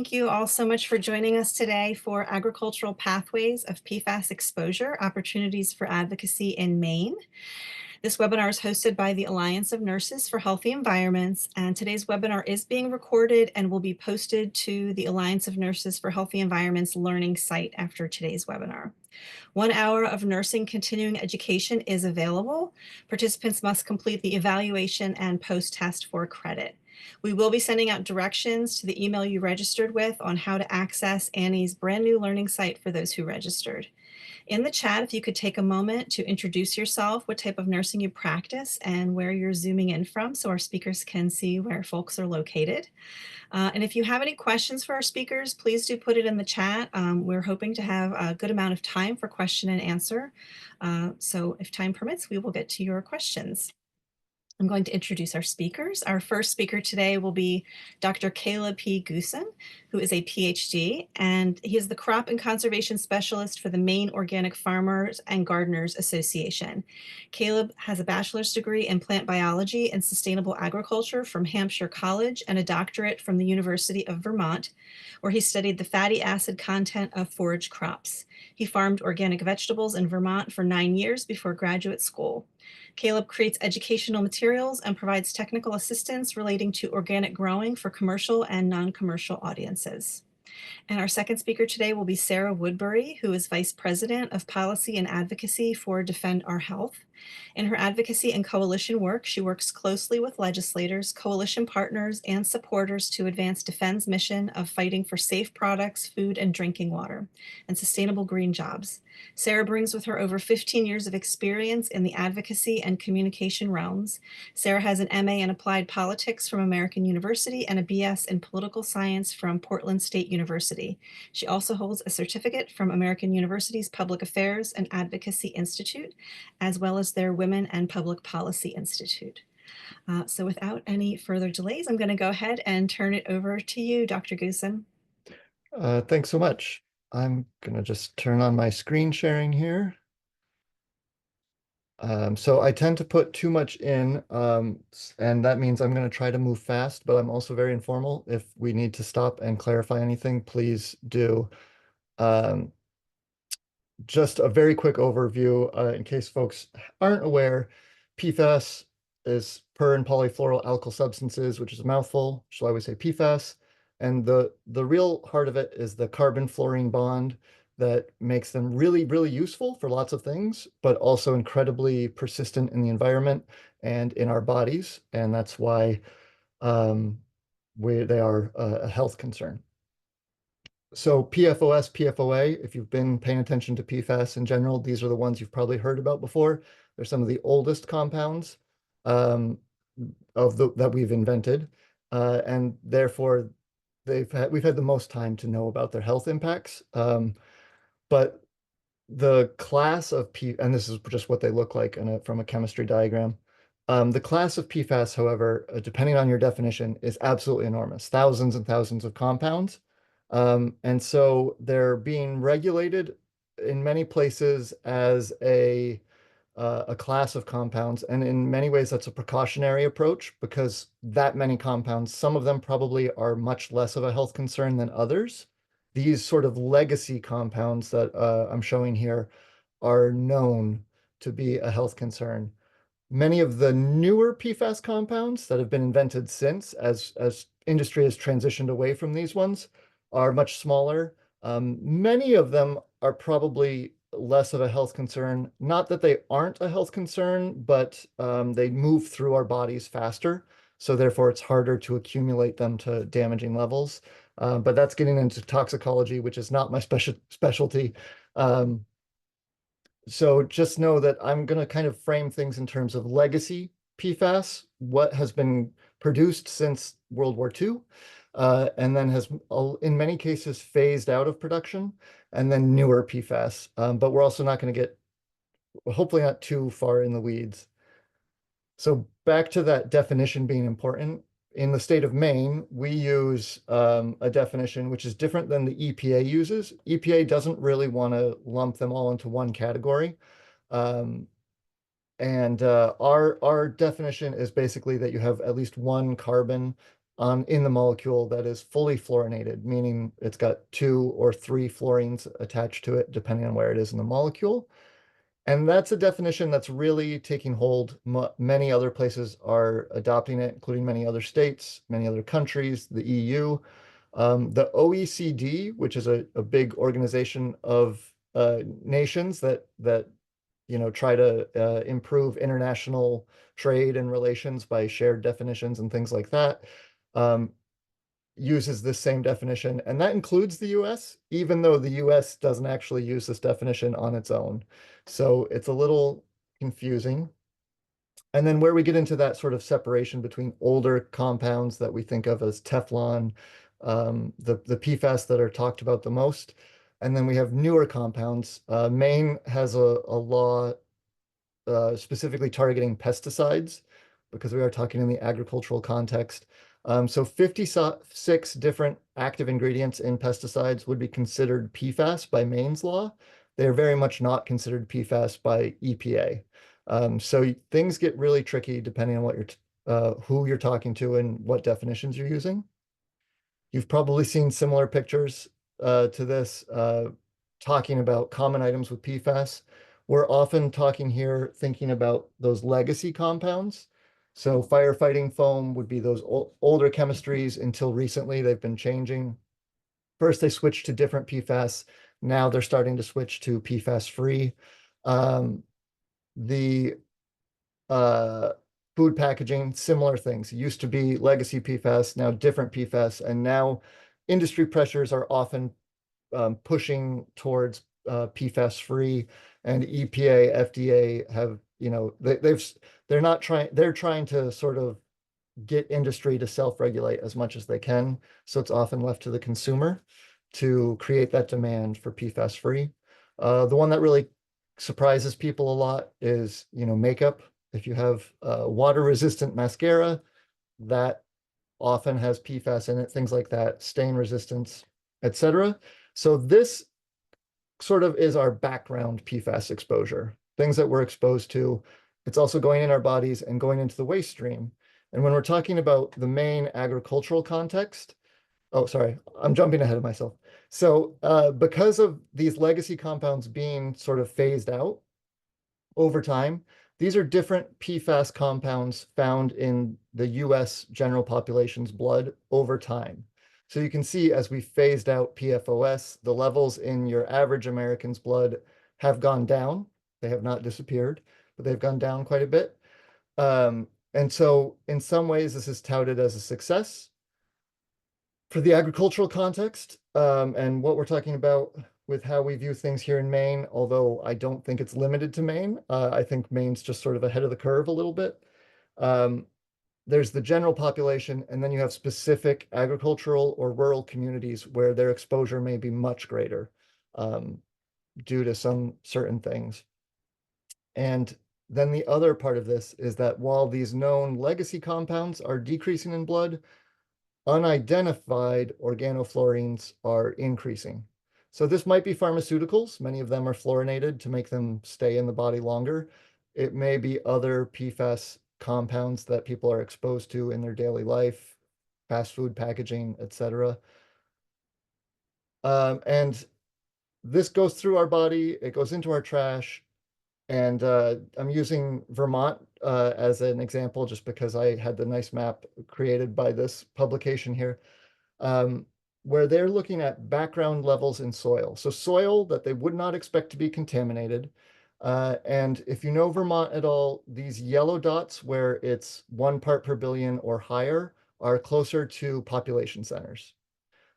Thank you all so much for joining us today for Agricultural Pathways of PFAS Exposure, Opportunities for Advocacy in Maine. This webinar is hosted by the Alliance of Nurses for Healthy Environments, and today's webinar is being recorded and will be posted to the Alliance of Nurses for Healthy Environments learning site after today's webinar. 1 hour of nursing continuing education is available. Participants must complete the evaluation and post-test for credit. We will be sending out directions to the email you registered with on how to access Annie's brand new learning site for those who registered. In the chat, if you could take a moment to introduce yourself, what type of nursing you practice, and where you're zooming in from so our speakers can see where folks are located. And if you have any questions for our speakers, please do put it in the chat. We're hoping to have a good amount of time for question and answer. So if time permits, we will get to your questions. I'm going to introduce our speakers. Our first speaker today will be Dr. Caleb P. Goosen, who is a PhD, and he is the Crop and Conservation Specialist for the Maine Organic Farmers and Gardeners Association. Caleb has a bachelor's degree in plant biology and sustainable agriculture from Hampshire College and a doctorate from the University of Vermont, where he studied the fatty acid content of forage crops. He farmed organic vegetables in Vermont for 9 years before graduate school. Caleb creates educational materials and provides technical assistance relating to organic growing for commercial and non-commercial audiences. And our second speaker today will be Sarah Woodbury, who is Vice President of Policy and Advocacy for Defend Our Health. In her advocacy and coalition work, she works closely with legislators, coalition partners, and supporters to advance Defend's mission of fighting for safe products, food and drinking water, and sustainable green jobs. Sarah brings with her over 15 years of experience in the advocacy and communication realms. Sarah has an MA in Applied Politics from American University and a BS in Political Science from Portland State University. She also holds a certificate from American University's Public Affairs and Advocacy Institute, as well as their Women and Public Policy Institute. So without any further delays, I'm going to go ahead and turn it over to you, Dr. Goosen. Thanks so much. I'm going to just turn on my screen sharing here. So I tend to put too much in, and that means I'm going to try to move fast, but I'm also very informal. If we need to stop and clarify anything, please do. Just a very quick overview, in case folks aren't aware, PFAS is per and polyfluoroalkyl alkyl substances, which is a mouthful, so I always say PFAS. And the real heart of it is the carbon-fluorine bond that makes them really, really useful for lots of things, but also incredibly persistent in the environment and in our bodies. And that's why they are a health concern. So PFOS, PFOA, if you've been paying attention to PFAS in general, these are the ones you've probably heard about before. They're some of the oldest compounds that we've invented. And therefore, we've had the most time to know about their health impacts. But the class of and this is just what they look like from a chemistry diagram. The class of PFAS, however, depending on your definition, is absolutely enormous. Thousands and thousands of compounds. And so they're being regulated in many places as a class of compounds. And in many ways, that's a precautionary approach because that many compounds, some of them probably are much less of a health concern than others. These sort of legacy compounds that I'm showing here are known to be a health concern. Many of the newer PFAS compounds that have been invented since, as industry has transitioned away from these ones, are much smaller. Many of them are probably less of a health concern. Not that they aren't a health concern, but they move through our bodies faster. So therefore, it's harder to accumulate them to damaging levels. But that's getting into toxicology, which is not my specialty. So just know that I'm going to kind of frame things in terms of legacy PFAS, what has been produced since World War II, and then has, in many cases, phased out of production, and then newer PFAS. But we're also not going to get, hopefully not too far in the weeds. So back to that definition being important. In the state of Maine, we use a definition which is different than the EPA uses. EPA doesn't really want to lump them all into one category. Our definition is basically that you have at least one carbon on in the molecule that is fully fluorinated, meaning it's got 2 or 3 fluorines attached to it, depending on where it is in the molecule. And that's a definition that's really taking hold. Many other places are adopting it, including many other states, many other countries, the EU. The OECD, which is a big organization of nations that try to improve international trade and relations by shared definitions and things like that, um, uses this same definition, and that includes the US, even though the US doesn't actually use this definition on its own. So it's a little confusing. And then where we get into that sort of separation between older compounds that we think of as Teflon, the PFAS that are talked about the most, and then we have newer compounds. Maine has a law specifically targeting pesticides because we are talking in the agricultural context. So 56 different active ingredients in pesticides would be considered PFAS by Maine's law. They're very much not considered PFAS by EPA. So things get really tricky depending on who you're talking to and what definitions you're using. You've probably seen similar pictures to this, talking about common items with PFAS. We're often talking here, thinking about those legacy compounds. So firefighting foam would be those older chemistries. Until recently, they've been changing. First, they switched to different PFAS. Now they're starting to switch to PFAS-free. The uh, food packaging, similar things. It used to be legacy PFAS, now different PFAS, and now industry pressures are often pushing towards PFAS-free, and EPA, FDA have, they're trying to sort of get industry to self-regulate as much as they can. So it's often left to the consumer to create that demand for PFAS-free. The one that really surprises people a lot is, makeup. If you have water-resistant mascara, that often has PFAS in it, things like that, stain resistance, etc. So this sort of is our background PFAS exposure, things that we're exposed to. It's also going in our bodies and going into the waste stream. And when we're talking about the Maine agricultural context, oh, sorry, I'm jumping ahead of myself. So because of these legacy compounds being sort of phased out over time, these are different PFAS compounds found in the US general population's blood over time. So you can see as we phased out PFOS, the levels in your average American's blood have gone down. They have not disappeared, but they've gone down quite a bit. And so in some ways, this is touted as a success for the agricultural context, and what we're talking about with how we view things here in Maine, although I don't think it's limited to Maine. I think Maine's just sort of ahead of the curve a little bit. There's the general population, and then you have specific agricultural or rural communities where their exposure may be much greater due to some certain things. And then the other part of this is that while these known legacy compounds are decreasing in blood, unidentified organofluorines are increasing. So this might be pharmaceuticals. Many of them are fluorinated to make them stay in the body longer. It may be other PFAS compounds that people are exposed to in their daily life, fast food packaging, etc. And this goes through our body, it goes into our trash, and I'm using Vermont as an example just because I had the nice map created by this publication here, where they're looking at background levels in soil. So soil that they would not expect to be contaminated. And if you know Vermont at all, these yellow dots where it's 1 part per billion or higher are closer to population centers.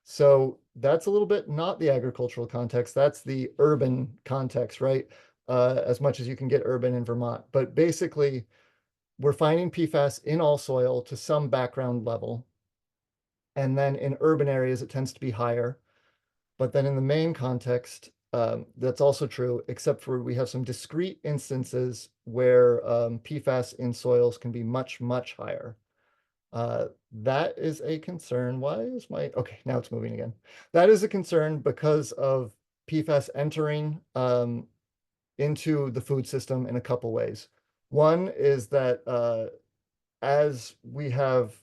So that's a little bit not the agricultural context, that's the urban context, right? As much as you can get urban in Vermont. But basically, we're finding PFAS in all soil to some background level. And then in urban areas, it tends to be higher. But then in the Maine context, that's also true, except for we have some discrete instances where PFAS in soils can be much, much higher. That is a concern. Why is okay, now it's moving again. That is a concern because of PFAS entering into the food system in a couple ways. One is that as we have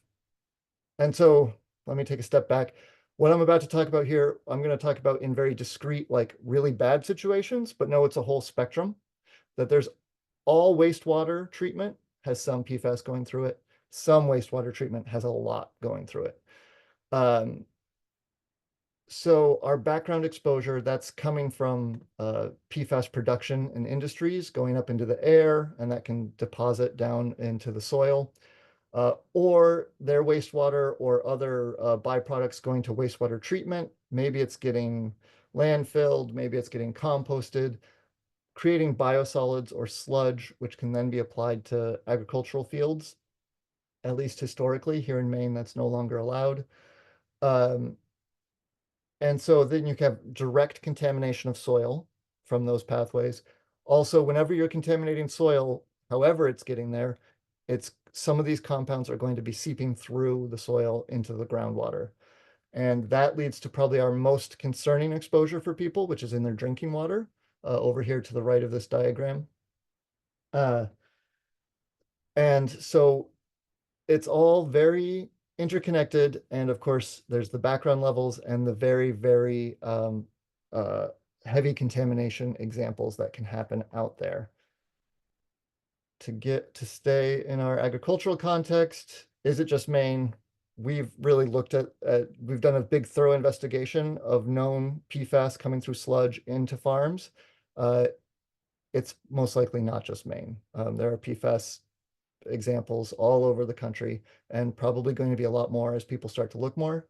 And so let me take a step back. What I'm about to talk about here, I'm going to talk about in very discrete, like really bad situations, but no, it's a whole spectrum that there's all wastewater treatment has some PFAS going through it. Some wastewater treatment has a lot going through it. Um, so our background exposure, that's coming from PFAS production in industries going up into the air, and that can deposit down into the soil. Or their wastewater or other byproducts going to wastewater treatment. Maybe it's getting landfilled, maybe it's getting composted, creating biosolids or sludge, which can then be applied to agricultural fields. At least historically, here in Maine, that's no longer allowed. Um, and so then you have direct contamination of soil from those pathways. Also, whenever you're contaminating soil, however it's getting there, it's some of these compounds are going to be seeping through the soil into the groundwater. And that leads to probably our most concerning exposure for people, which is in their drinking water, over here to the right of this diagram. Uh, and so it's all very interconnected. And of course, there's the background levels and the very, very uh, heavy contamination examples that can happen out there. To stay in our agricultural context, is it just Maine? We've really looked we've done a big thorough investigation of known PFAS coming through sludge into farms. Uh, it's most likely not just Maine. There are PFAS examples all over the country and probably going to be a lot more as people start to look more.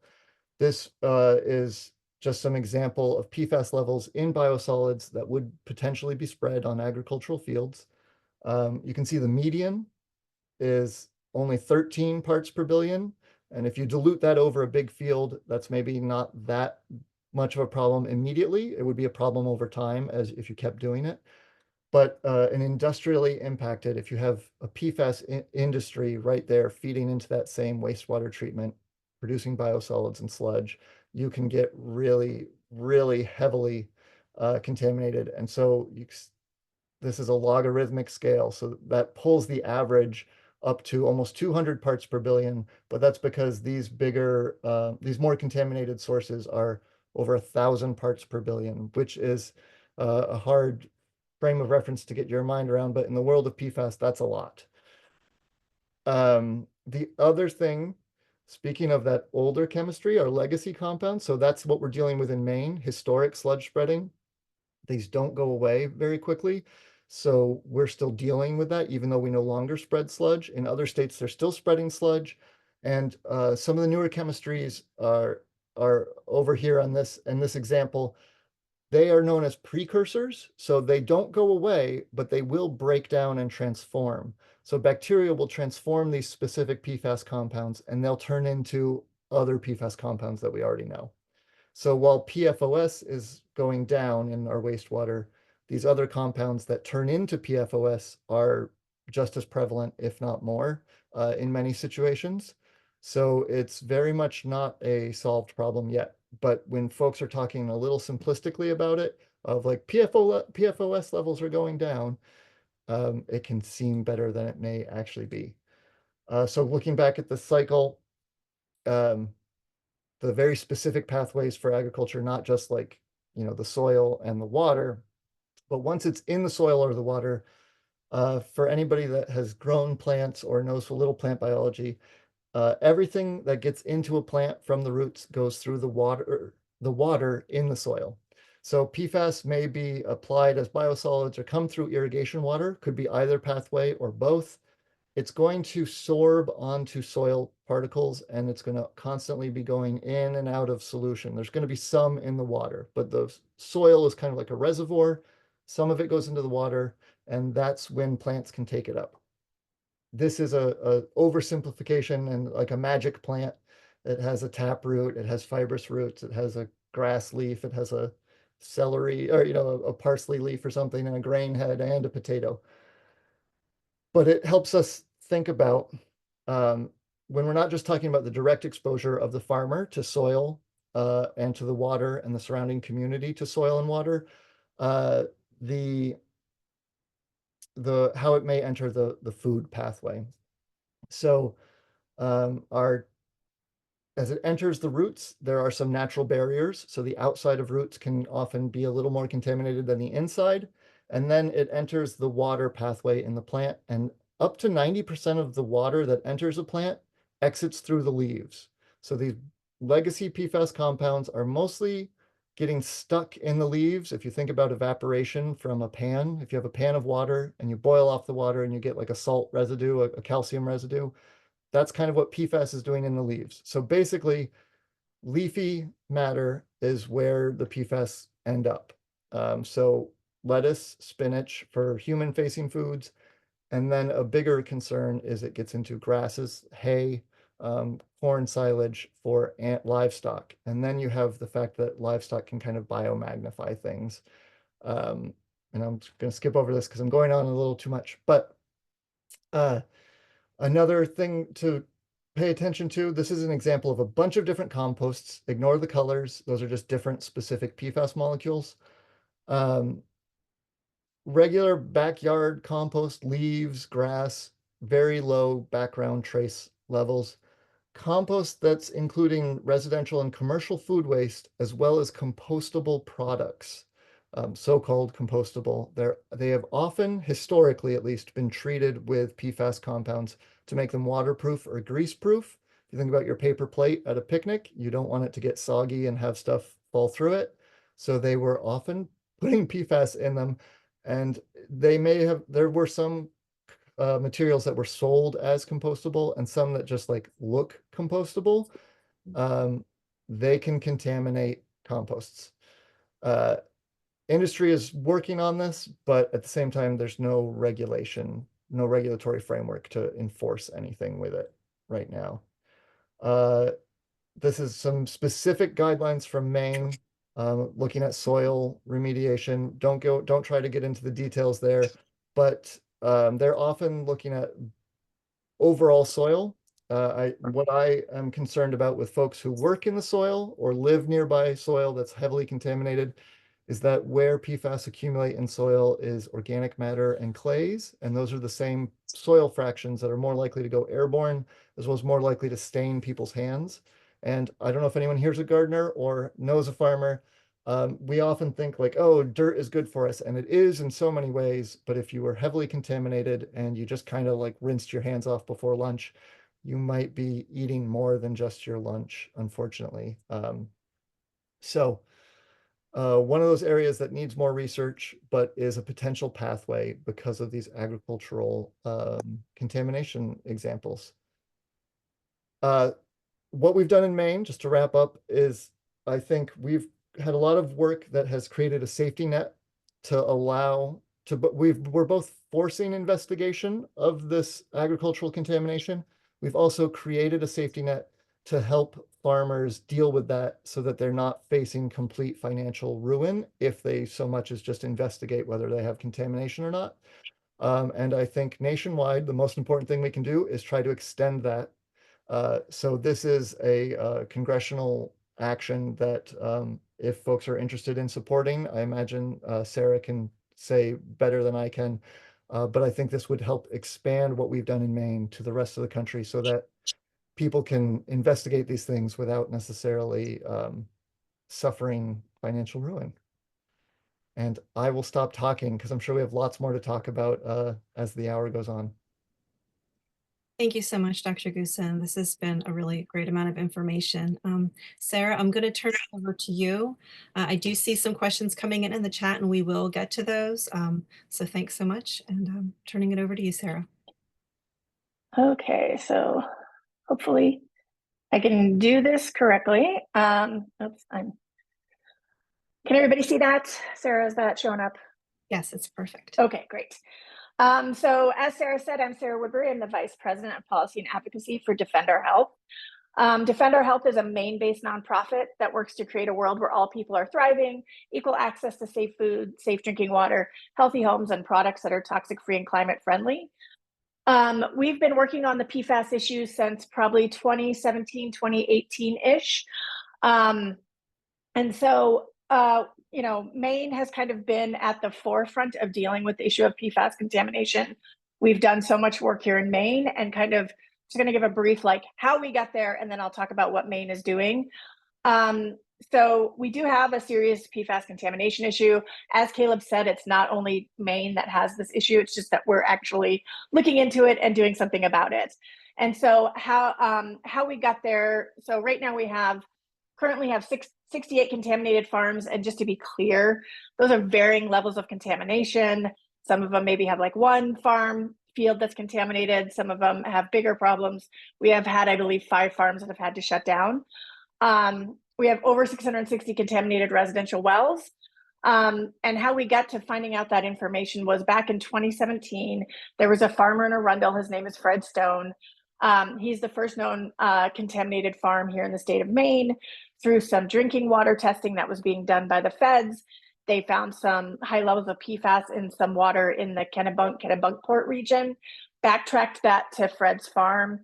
This is just some example of PFAS levels in biosolids that would potentially be spread on agricultural fields. You can see the median is only 13 parts per billion. And if you dilute that over a big field, that's maybe not that much of a problem immediately. It would be a problem over time as if you kept doing it. But an industrially impacted, if you have a PFAS industry right there feeding into that same wastewater treatment, producing biosolids and sludge, you can get really, really heavily contaminated. And so this is a logarithmic scale. So that pulls the average up to almost 200 parts per billion. But that's because these more contaminated sources are over 1,000 parts per billion, which is a hard frame of reference to get your mind around. But in the world of PFAS, that's a lot. The other thing, speaking of that older chemistry, are legacy compounds. So that's what we're dealing with in Maine, historic sludge spreading. These don't go away very quickly. So we're still dealing with that, even though we no longer spread sludge. In other states, they're still spreading sludge. And some of the newer chemistries are over here on this, in this example. They are known as precursors. So they don't go away, but they will break down and transform. So bacteria will transform these specific PFAS compounds, and they'll turn into other PFAS compounds that we already know. So while PFOS is going down in our wastewater, these other compounds that turn into PFOS are just as prevalent, if not more, in many situations. So it's very much not a solved problem yet. But when folks are talking a little simplistically about it, of like PFOS levels are going down, it can seem better than it may actually be. So looking back at the cycle, um, the very specific pathways for agriculture, not just like, the soil and the water, but once it's in the soil or the water, for anybody that has grown plants or knows a little plant biology, everything that gets into a plant from the roots goes through the water in the soil. So PFAS may be applied as biosolids or come through irrigation water, could be either pathway or both. It's going to sorb onto soil particles and it's going to constantly be going in and out of solution. There's going to be some in the water, but the soil is kind of like a reservoir. Some of it goes into the water, and that's when plants can take it up. This is a oversimplification and like a magic plant. It has a tap root, it has fibrous roots, it has a grass leaf, it has a celery or a parsley leaf or something, and a grain head and a potato. But it helps us think about um, when we're not just talking about the direct exposure of the farmer to soil and to the water and the surrounding community to soil and water, uh, the how it may enter the food pathway. So our as it enters the roots, there are some natural barriers. So the outside of roots can often be a little more contaminated than the inside. And then it enters the water pathway in the plant. And up to 90% of the water that enters a plant exits through the leaves. So these legacy PFAS compounds are mostly getting stuck in the leaves. If you think about evaporation from a pan, if you have a pan of water and you boil off the water and you get like a salt residue, a calcium residue, that's kind of what PFAS is doing in the leaves. So basically, leafy matter is where the PFAS end up. So lettuce, spinach for human-facing foods, and then a bigger concern is it gets into grasses, hay, corn silage for livestock. And then you have the fact that livestock can kind of biomagnify things. Um, and I'm going to skip over this because I'm going on a little too much. But another thing to pay attention to, this is an example of a bunch of different composts. Ignore the colors. Those are just different specific PFAS molecules. Regular backyard compost, leaves, grass, very low background trace levels. Compost that's including residential and commercial food waste, as well as compostable products, so-called compostable. They have often, historically at least, been treated with PFAS compounds to make them waterproof or grease-proof. If you think about your paper plate at a picnic, you don't want it to get soggy and have stuff fall through it. So they were often putting PFAS in them, and there were some materials that were sold as compostable and some that just like look compostable. Um, they can contaminate composts. Uh, Industry is working on this, but at the same time, there's no regulation, no regulatory framework to enforce anything with it right now. Uh, this is some specific guidelines from Maine, looking at soil remediation. Don't try to get into the details there, but they're often looking at overall soil. What I am concerned about with folks who work in the soil or live nearby soil that's heavily contaminated is that where PFAS accumulate in soil is organic matter and clays, and those are the same soil fractions that are more likely to go airborne, as well as more likely to stain people's hands. And I don't know if anyone here's a gardener or knows a farmer. We often think like, oh, dirt is good for us, and it is in so many ways. But if you were heavily contaminated and you just kind of like rinsed your hands off before lunch, you might be eating more than just your lunch, unfortunately. So one of those areas that needs more research, but is a potential pathway because of these agricultural contamination examples. What we've done in Maine, just to wrap up, is I think we've had a lot of work that has created a safety net to allow to, but we're both forcing investigation of this agricultural contamination. We've also created a safety net to help farmers deal with that so that they're not facing complete financial ruin if they so much as just investigate whether they have contamination or not. And I think nationwide, the most important thing we can do is try to extend that. So this is a congressional action that if folks are interested in supporting, I imagine Sarah can say better than I can. But I think this would help expand what we've done in Maine to the rest of the country so that people can investigate these things without necessarily suffering financial ruin. And I will stop talking because I'm sure we have lots more to talk about as the hour goes on. Thank you so much, Dr. Goosen. This has been a really great amount of information. Sarah, I'm going to turn it over to you. I do see some questions coming in the chat, and we will get to those. So thanks so much, and I'm turning it over to you, Sarah. Okay, so hopefully I can do this correctly. Oops, can everybody see that? Sarah, is that showing up? Yes, it's perfect. Okay, great. So as Sarah said, I'm Sarah Woodbury. I'm the Vice President of Policy and Advocacy for Defend Our Health. Defend Our Health is a Maine-based nonprofit that works to create a world where all people are thriving, equal access to safe food, safe drinking water, healthy homes, and products that are toxic-free and climate-friendly. We've been working on the PFAS issue since probably 2017, 2018-ish. And so, you know, Maine has kind of been at the forefront of dealing with the issue of PFAS contamination. We've done so much work here in Maine and kind of just going to give a brief like how we got there, and then I'll talk about what Maine is doing. So we do have a serious PFAS contamination issue. As Caleb said, it's not only Maine that has this issue, it's just that we're actually looking into it and doing something about it. And so how we got there, so right now we currently have 68 contaminated farms, and just to be clear, those are varying levels of contamination. Some of them maybe have like one farm field that's contaminated, some of them have bigger problems. We have had, I believe, 5 farms that have had to shut down. We have over 660 contaminated residential wells. And how we got to finding out that information was back in 2017. There was a farmer in Arundel, his name is Fred Stone. He's the first known contaminated farm here in the state of Maine. Through some drinking water testing that was being done by the feds, they found some high levels of PFAS in some water in the Kennebunkport region, backtracked that to Fred's farm,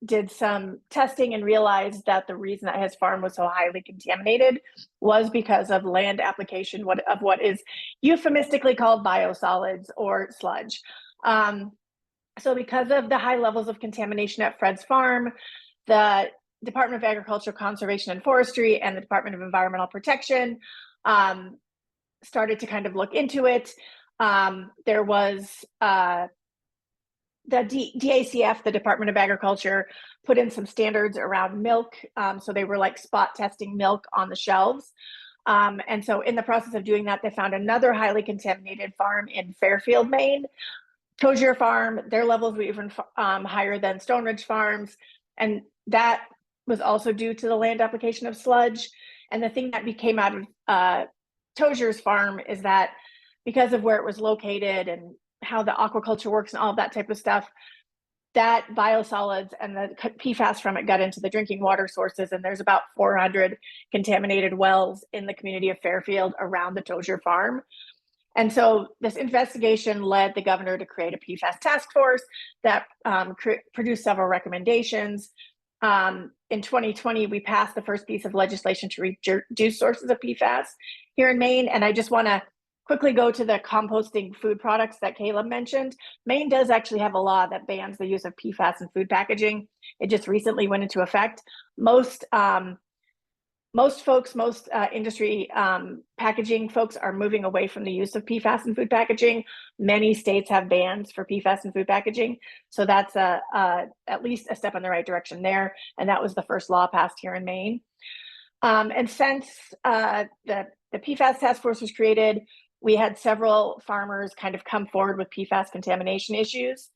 did some testing and realized that the reason that his farm was so highly contaminated was because of land application of what is euphemistically called biosolids or sludge. So because of the high levels of contamination at Fred's farm, the Department of Agriculture, Conservation and Forestry and the Department of Environmental Protection started to kind of look into it. There was the DACF, the Department of Agriculture, put in some standards around milk. So they were like spot testing milk on the shelves. And so in the process of doing that, they found another highly contaminated farm in Fairfield, Maine, Tozier Farm. Their levels were even higher than Stone Ridge Farms. And that was also due to the land application of sludge. And the thing that came out of Tozier's farm is that because of where it was located and how the aquaculture works and all of that type of stuff, that biosolids and the PFAS from it got into the drinking water sources. And there's about 400 contaminated wells in the community of Fairfield around the Tozier farm. And so this investigation led the governor to create a PFAS task force that produced several recommendations. In 2020, we passed the first piece of legislation to reduce sources of PFAS here in Maine. And I just want to quickly go to the composting food products that Caleb mentioned. Maine does actually have a law that bans the use of PFAS in food packaging. It just recently went into effect. Most industry packaging folks are moving away from the use of PFAS in food packaging. Many states have bans for PFAS in food packaging. So that's at least a step in the right direction there. And that was the first law passed here in Maine. And since the PFAS task force was created, we had several farmers kind of come forward with PFAS contamination issues.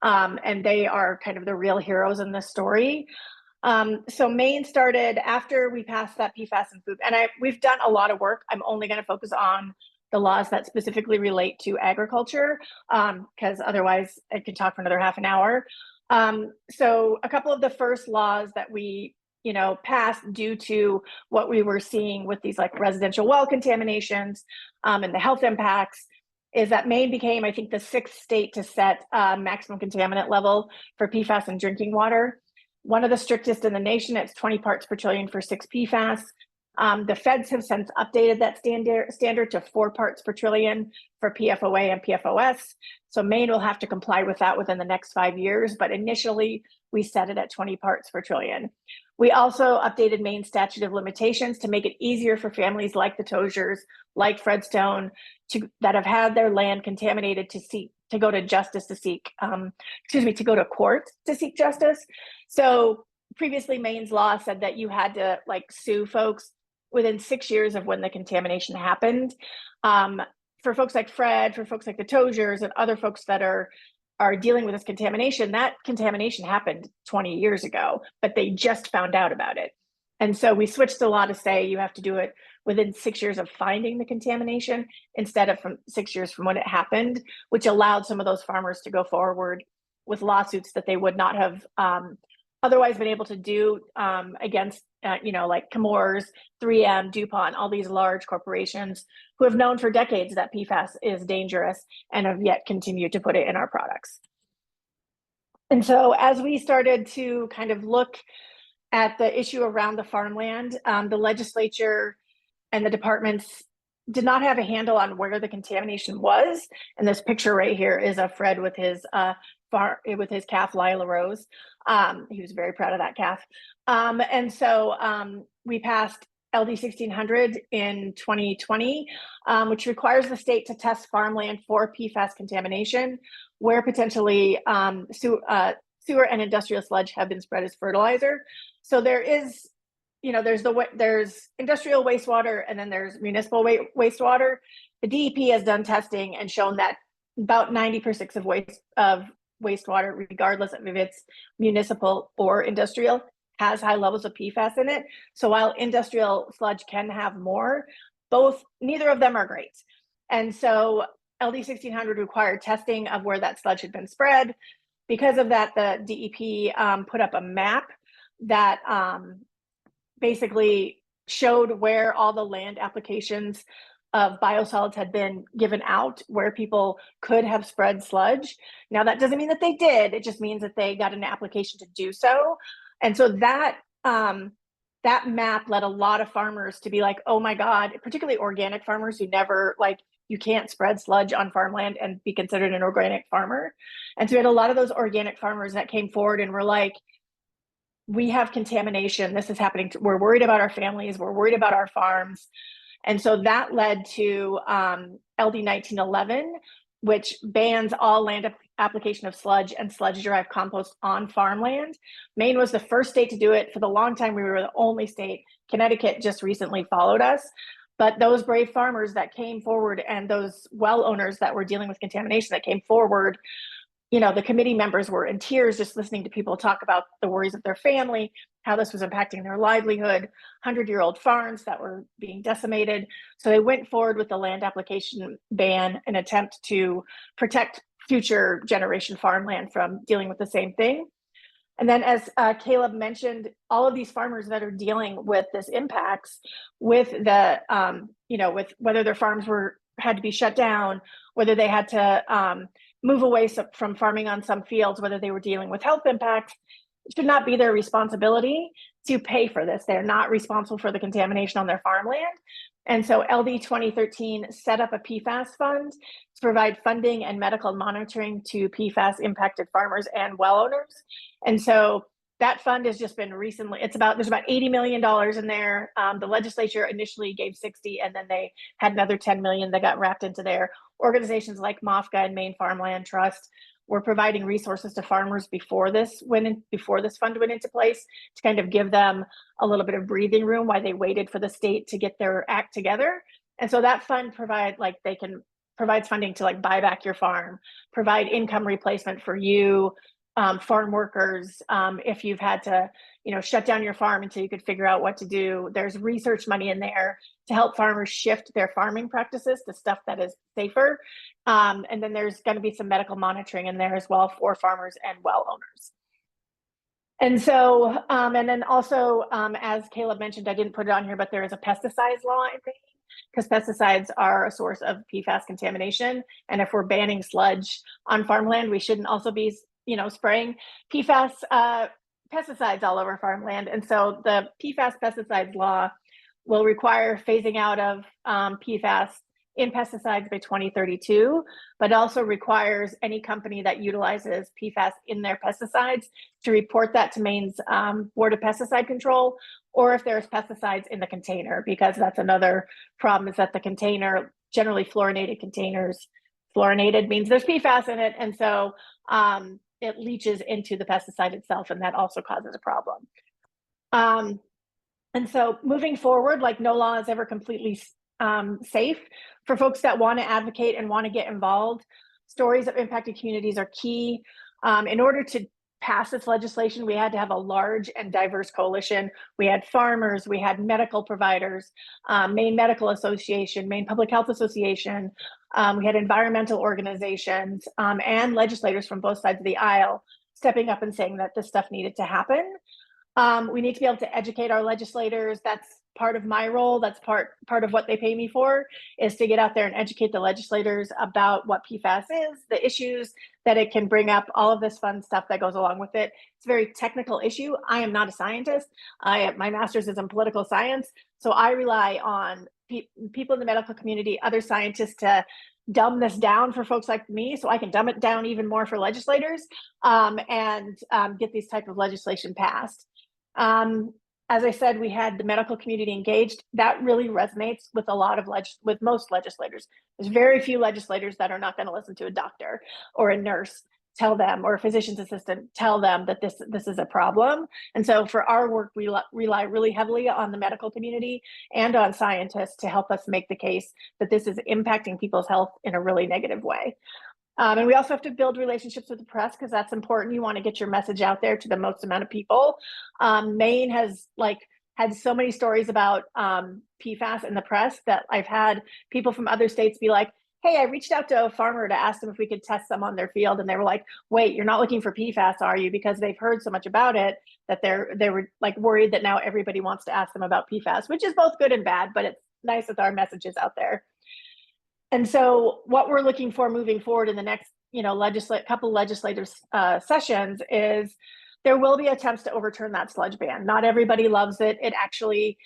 And they are kind of the real heroes in this story. So Maine started after we passed that PFAS in food, and we've done a lot of work. I'm only going to focus on the laws that specifically relate to agriculture, because otherwise I could talk for another half an hour. So a couple of the first laws that we passed due to what we were seeing with these like residential well contaminations and the health impacts is that Maine became, I think, the 6th state to set maximum contaminant level for PFAS in drinking water. One of the strictest in the nation. It's 20 parts per trillion for 6 PFAS. The feds have since updated that standard to 4 parts per trillion for PFOA and PFOS. So Maine will have to comply with that within the next 5 years, but initially we set it at 20 parts per trillion. We also updated Maine's statute of limitations to make it easier for families like the Toziers, like Fred Stone, that have had their land contaminated to go to justice to seek, to go to court to seek justice. So previously Maine's law said that you had to like sue folks within 6 years of when the contamination happened. For folks like Fred, for folks like the Toziers and other folks that are dealing with this contamination, that contamination happened 20 years ago, but they just found out about it. And so we switched the law to say you have to do it within 6 years of finding the contamination instead of from 6 years from when it happened, which allowed some of those farmers to go forward with lawsuits that they would not have otherwise been able to do against, like Chemours, 3M, DuPont, all these large corporations who have known for decades that PFAS is dangerous and have yet continued to put it in our products. And so as we started to kind of look at the issue around the farmland, the legislature and the departments did not have a handle on where the contamination was. And this picture right here is of Fred with his with his calf, Lila Rose. He was very proud of that calf. And so we passed LD 1600 in 2020, which requires the state to test farmland for PFAS contamination, where potentially sewer and industrial sludge have been spread as fertilizer. So there is, there's industrial wastewater, and then there's municipal wastewater. The DEP has done testing and shown that about 90% of wastewater, regardless of if it's municipal or industrial, has high levels of PFAS in it. So while industrial sludge can have more, neither of them are great. And so LD 1600 required testing of where that sludge had been spread. Because of that, the DEP put up a map that basically showed where all the land applications of biosolids had been given out, where people could have spread sludge. Now, that doesn't mean that they did. It just means that they got an application to do so. And so that map led a lot of farmers to be like, oh my God, particularly organic farmers who never, you can't spread sludge on farmland and be considered an organic farmer. And so we had a lot of those organic farmers that came forward and were like, we have contamination. This is happening. We're worried about our families. We're worried about our farms. And so that led to LD 1911, which bans all land application of sludge and sludge-derived compost on farmland. Maine was the first state to do it. For the long time, we were the only state. Connecticut just recently followed us. But those brave farmers that came forward, and those well owners that were dealing with contamination that came forward, the committee members were in tears just listening to people talk about the worries of their family, how this was impacting their livelihood, 100-year-old farms that were being decimated. So they went forward with the land application ban, an attempt to protect future generation farmland from dealing with the same thing. And then, as Caleb mentioned, all of these farmers that are dealing with this impacts with the, with whether their farms had to be shut down, whether they had to move away from farming on some fields, whether they were dealing with health impacts, it should not be their responsibility to pay for this. They're not responsible for the contamination on their farmland. And so LD 2013 set up a PFAS fund to provide funding and medical monitoring to PFAS impacted farmers and well owners. And so that fund has just been recently, there's about $80 million in there. The legislature initially gave 60, and then they had another 10 million that got wrapped into there. Organizations like MOFGA and Maine Farmland Trust were providing resources to farmers before this fund went into place, to kind of give them a little bit of breathing room while they waited for the state to get their act together. And so that fund provides funding to buy back your farm, provide income replacement for you, farm workers, if you've had to, shut down your farm until you could figure out what to do. There's research money in there to help farmers shift their farming practices to stuff that is safer. And then there's going to be some medical monitoring in there as well for farmers and well owners. And so, and then also, as Caleb mentioned, I didn't put it on here, but there is a pesticides law in Maine, because pesticides are a source of PFAS contamination. And if we're banning sludge on farmland, we shouldn't also be spraying PFAS pesticides all over farmland. And so the PFAS pesticides law will require phasing out of PFAS in pesticides by 2032, but also requires any company that utilizes PFAS in their pesticides to report that to Maine's Board of Pesticide Control, or if there's pesticides in the container, because that's another problem, is that the container, generally fluorinated containers, fluorinated means there's PFAS in it. And so it leaches into the pesticide itself, and that also causes a problem. And so moving forward, no law is ever completely safe. For folks that want to advocate and want to get involved, stories of impacted communities are key. In order to pass this legislation, we had to have a large and diverse coalition. We had farmers, we had medical providers, Maine Medical Association, Maine Public Health Association, we had environmental organizations, and legislators from both sides of the aisle stepping up and saying that this stuff needed to happen. We need to be able to educate our legislators. That's part of my role. That's part of what they pay me for, is to get out there and educate the legislators about what PFAS is, the issues that it can bring up, all of this fun stuff that goes along with it. It's a very technical issue. I am not a scientist. My master's is in political science. So I rely on people in the medical community, other scientists, to dumb this down for folks like me so I can dumb it down even more for legislators, and get these type of legislation passed. As I said, we had the medical community engaged. That really resonates with a lot of with most legislators. There's very few legislators that are not going to listen to a doctor or a nurse tell them, or a physician's assistant tell them that this is a problem. And so for our work, we rely really heavily on the medical community and on scientists to help us make the case that this is impacting people's health in a really negative way. And we also have to build relationships with the press, because that's important. You want to get your message out there to the most amount of people. Maine has had so many stories about PFAS in the press that I've had people from other states be like, hey, I reached out to a farmer to ask them if we could test some on their field. And they were like, wait, you're not looking for PFAS, are you? Because they've heard so much about it that they were like worried that now everybody wants to ask them about PFAS, which is both good and bad, but it's nice that our message is out there. And so what we're looking for moving forward in the next, couple legislative sessions is there will be attempts to overturn that sludge ban. Not everybody loves it. It actually,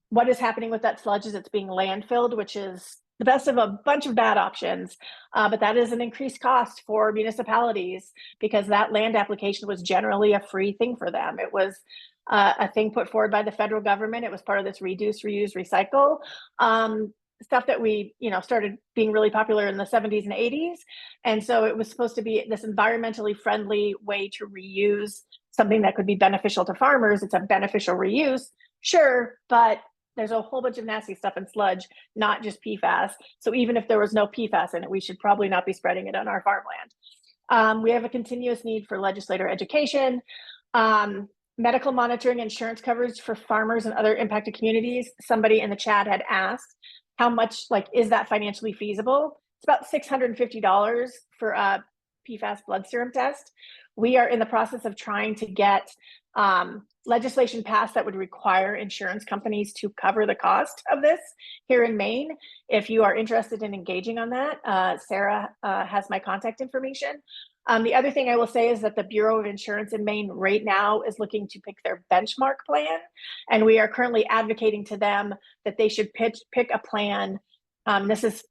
what is happening with that sludge is it's being landfilled, which is the best of a bunch of bad options, but that is an increased cost for municipalities because that land application was generally a free thing for them. It was a thing put forward by the federal government. It was part of this reduce, reuse, recycle stuff that we, started being really popular in the 70s and 80s. And so it was supposed to be this environmentally friendly way to reuse something that could be beneficial to farmers. It's a beneficial reuse, sure, but there's a whole bunch of nasty stuff in sludge, not just PFAS. So even if there was no PFAS in it, we should probably not be spreading it on our farmland. We have a continuous need for legislator education, medical monitoring, insurance coverage for farmers and other impacted communities. Somebody in the chat had asked, how much, is that financially feasible? It's about $650 for a PFAS blood serum test. We are in the process of trying to get legislation passed that would require insurance companies to cover the cost of this here in Maine. If you are interested in engaging on that, Sarah has my contact information. The other thing I will say is that the Bureau of Insurance in Maine right now is looking to pick their benchmark plan. And we are currently advocating to them that they should pick a plan. This is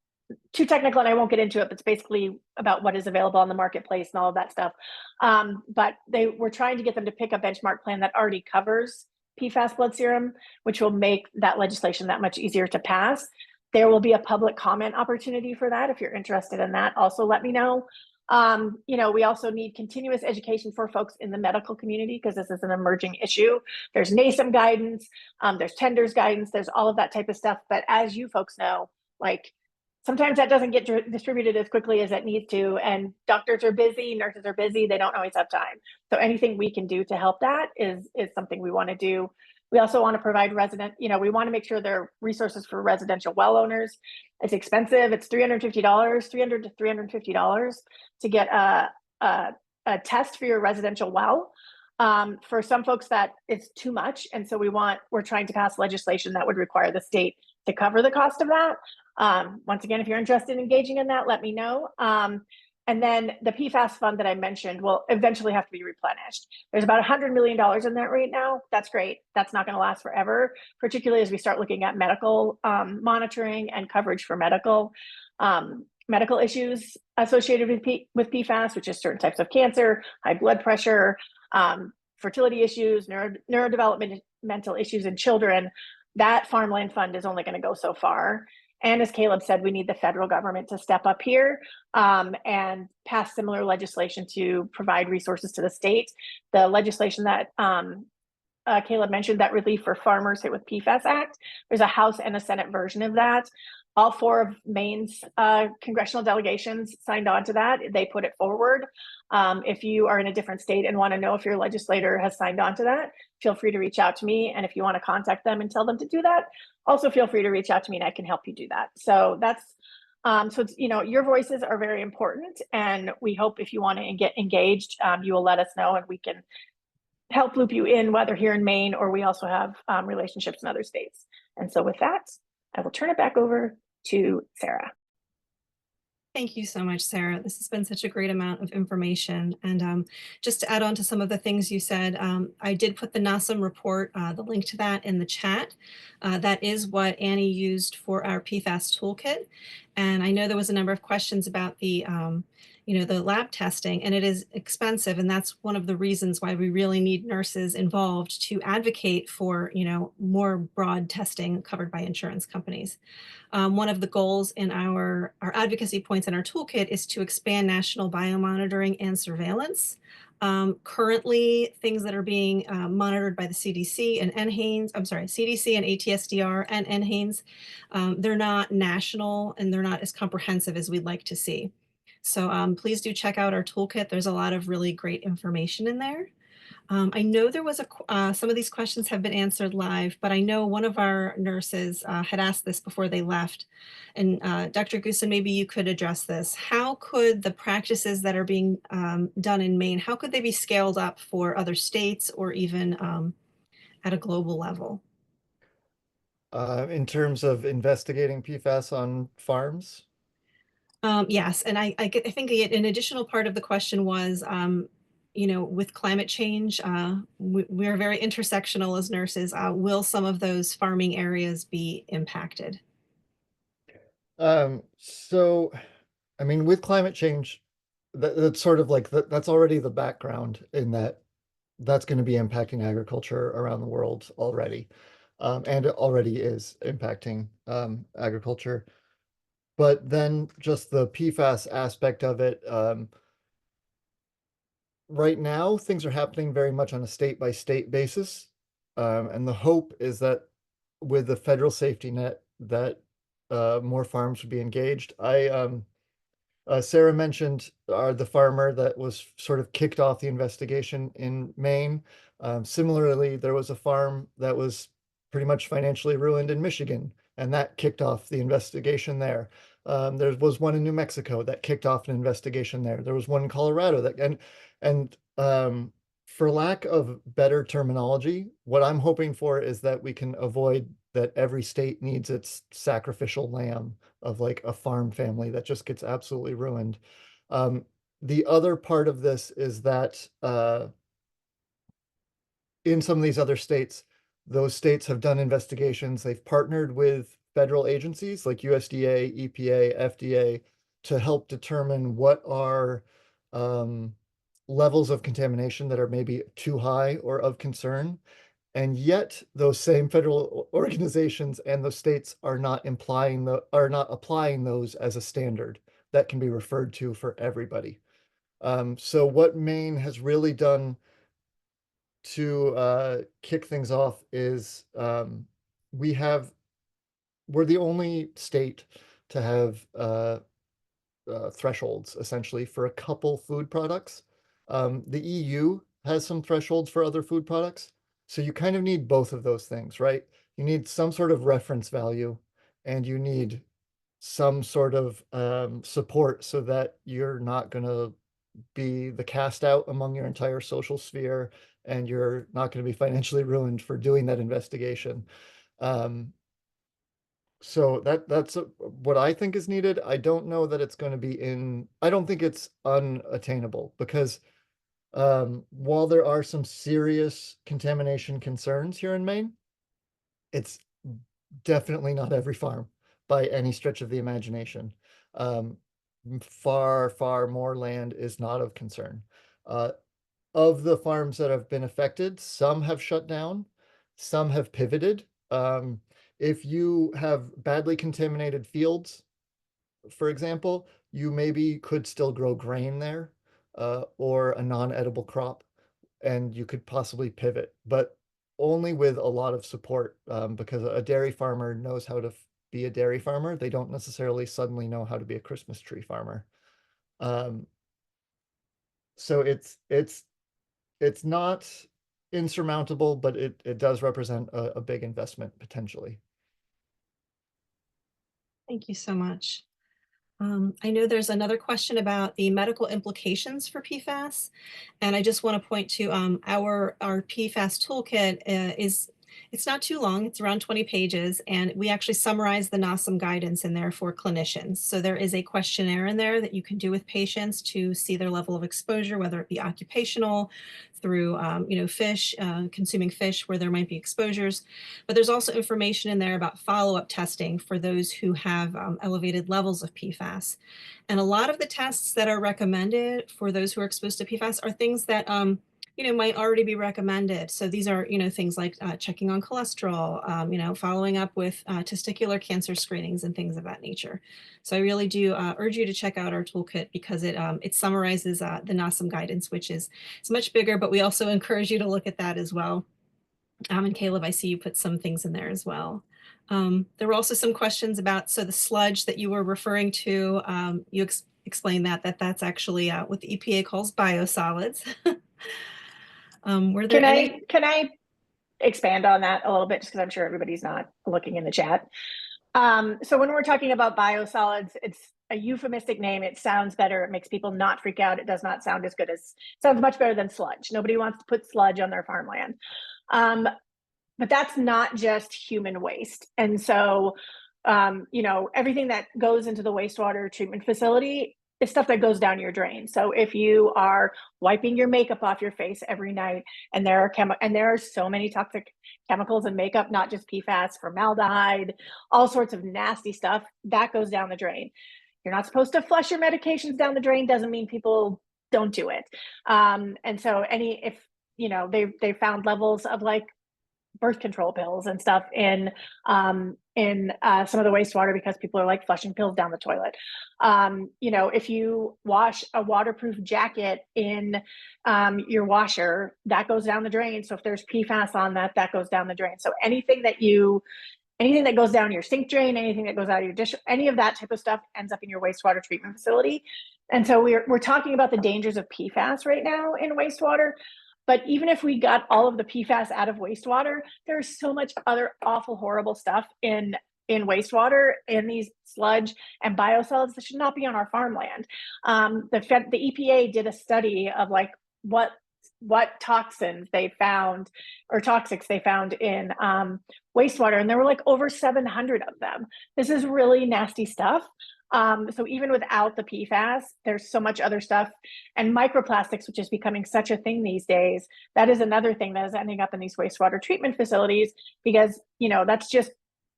too technical and I won't get into it, but it's basically about what is available on the marketplace and all of that stuff. But we're trying to get them to pick a benchmark plan that already covers PFAS blood serum, which will make that legislation that much easier to pass. There will be a public comment opportunity for that. If you're interested in that, also let me know. We also need continuous education for folks in the medical community because this is an emerging issue. There's NASEM guidance, there's tenders guidance, there's all of that type of stuff. But as you folks know, sometimes that doesn't get distributed as quickly as it needs to. And doctors are busy, nurses are busy, they don't always have time. So anything we can do to help that is something we want to do. We also want to provide we want to make sure there are resources for residential well owners. It's expensive. It's $350 to $350 to get a test for your residential well. For some folks that it's too much. And so we're trying to pass legislation that would require the state to cover the cost of that. Once again, if you're interested in engaging in that, let me know. And then the PFAS fund that I mentioned will eventually have to be replenished. There's about $100 million in that right now. That's great. That's not going to last forever, particularly as we start looking at medical monitoring and coverage for medical issues associated with PFAS, which is certain types of cancer, high blood pressure, fertility issues, neurodevelopmental issues in children. That farmland fund is only going to go so far. And as Caleb said, we need the federal government to step up here and pass similar legislation to provide resources to the state. The legislation that Caleb mentioned, that Relief for Farmers Hit with PFAS Act, there's a House and a Senate version of that. All 4 of Maine's congressional delegations signed on to that. They put it forward. If you are in a different state and want to know if your legislator has signed on to that, feel free to reach out to me. And if you want to contact them and tell them to do that, also feel free to reach out to me and I can help you do that. So that's, your voices are very important. And we hope if you want to get engaged, you will let us know and we can help loop you in, whether here in Maine or we also have relationships in other states. And so with that, I will turn it back over to Sarah. Thank you so much, Sarah. This has been such a great amount of information. And just to add on to some of the things you said, I did put the NASM report, the link to that in the chat. That is what Annie used for our PFAS toolkit. And I know there was a number of questions about the, the lab testing, and it is expensive. And that's one of the reasons why we really need nurses involved to advocate for, more broad testing covered by insurance companies. One of the goals in our advocacy points in our toolkit is to expand national biomonitoring and surveillance. Currently, things that are being monitored by the CDC and NHANES, I'm sorry, CDC and ATSDR and NHANES, they're not national and they're not as comprehensive as we'd like to see. So please do check out our toolkit. There's a lot of really great information in there. I know there was some of these questions have been answered live, but I know one of our nurses had asked this before they left. And Dr. Goosen, maybe you could address this. How could the practices that are being done in Maine, how could they be scaled up for other states or even at a global level? In terms of investigating PFAS on farms. Yes, and I think an additional part of the question was, with climate change, we're very intersectional as nurses. Will some of those farming areas be impacted? So, I mean, with climate change, that's sort of like that's already the background in that that's going to be impacting agriculture around the world already. And it already is impacting agriculture. But then just the PFAS aspect of it, right now things are happening very much on a state by state basis. And the hope is that with the federal safety net that more farms would be engaged. Sarah mentioned the farmer that was sort of kicked off the investigation in Maine. Similarly, there was a farm that was pretty much financially ruined in Michigan, and that kicked off the investigation there. There was one in New Mexico that kicked off an investigation there. There was one in Colorado and for lack of better terminology, what I'm hoping for is that we can avoid that every state needs its sacrificial lamb of like a farm family that just gets absolutely ruined. Um, the other part of this is that in some of these other states, those states have done investigations. They've partnered with federal agencies like USDA, EPA, FDA to help determine what are levels of contamination that are maybe too high or of concern. And yet those same federal organizations and those states are not applying those as a standard that can be referred to for everybody. So what Maine has really done to kick things off is we're the only state to have thresholds essentially for a couple food products. The EU has some thresholds for other food products. So you kind of need both of those things, right? You need some sort of reference value and you need some sort of support so that you're not going to be the cast out among your entire social sphere and you're not going to be financially ruined for doing that investigation. So that's what I think is needed. I don't know that it's going to be I don't think it's unattainable because while there are some serious contamination concerns here in Maine, it's definitely not every farm by any stretch of the imagination. Um, far, far more land is not of concern. Uh, of the farms that have been affected, some have shut down, some have pivoted. If you have badly contaminated fields, for example, you maybe could still grow grain there or a non-edible crop, and you could possibly pivot, but only with a lot of support because a dairy farmer knows how to be a dairy farmer. They don't necessarily suddenly know how to be a Christmas tree farmer. Um, so it's not insurmountable, but it does represent a big investment potentially. Thank you so much. I know there's another question about the medical implications for PFAS, and I just want to point to our PFAS toolkit is It's not too long, it's around 20 pages, and we actually summarize the NASM guidance in there for clinicians. So there is a questionnaire in there that you can do with patients to see their level of exposure, whether it be occupational, through fish, consuming fish where there might be exposures. But there's also information in there about follow-up testing for those who have elevated levels of PFAS. And a lot of the tests that are recommended for those who are exposed to PFAS are things that might already be recommended. So these are, things like checking on cholesterol, following up with testicular cancer screenings and things of that nature. So I really do urge you to check out our toolkit because it summarizes the NASM guidance, which is it's much bigger, but we also encourage you to look at that as well. And Caleb, I see you put some things in there as well. There were also some questions about, so the sludge that you were referring to, you explained that's actually what the EPA calls biosolids. Were there Can I expand on that a little bit, just because I'm sure everybody's not looking in the chat? So when we're talking about biosolids, it's a euphemistic name. It sounds better. It makes people not freak out. It does not sound as good as, sounds much better than sludge. Nobody wants to put sludge on their farmland. But that's not just human waste. And so, everything that goes into the wastewater treatment facility is stuff that goes down your drain. So if you are wiping your makeup off your face every night, and there are so many toxic chemicals in makeup, not just PFAS, formaldehyde, all sorts of nasty stuff, that goes down the drain. You're not supposed to flush your medications down the drain, doesn't mean people don't do it. And so they found levels of like birth control pills and stuff in some of the wastewater because people are like flushing pills down the toilet. If you wash a waterproof jacket in your washer, that goes down the drain. So if there's PFAS on that, that goes down the drain. So anything that goes down your sink drain, anything that goes out of your dish, any of that type of stuff ends up in your wastewater treatment facility. And so we're talking about the dangers of PFAS right now in wastewater. But even if we got all of the PFAS out of wastewater, there's so much other awful, horrible stuff in wastewater, in these sludge and biosolids that should not be on our farmland. The EPA did a study of like what toxins they found or toxics they found in wastewater, and there were like over 700 of them. This is really nasty stuff. So even without the PFAS, there's so much other stuff, and microplastics, which is becoming such a thing these days. That is another thing that is ending up in these wastewater treatment facilities because, that's just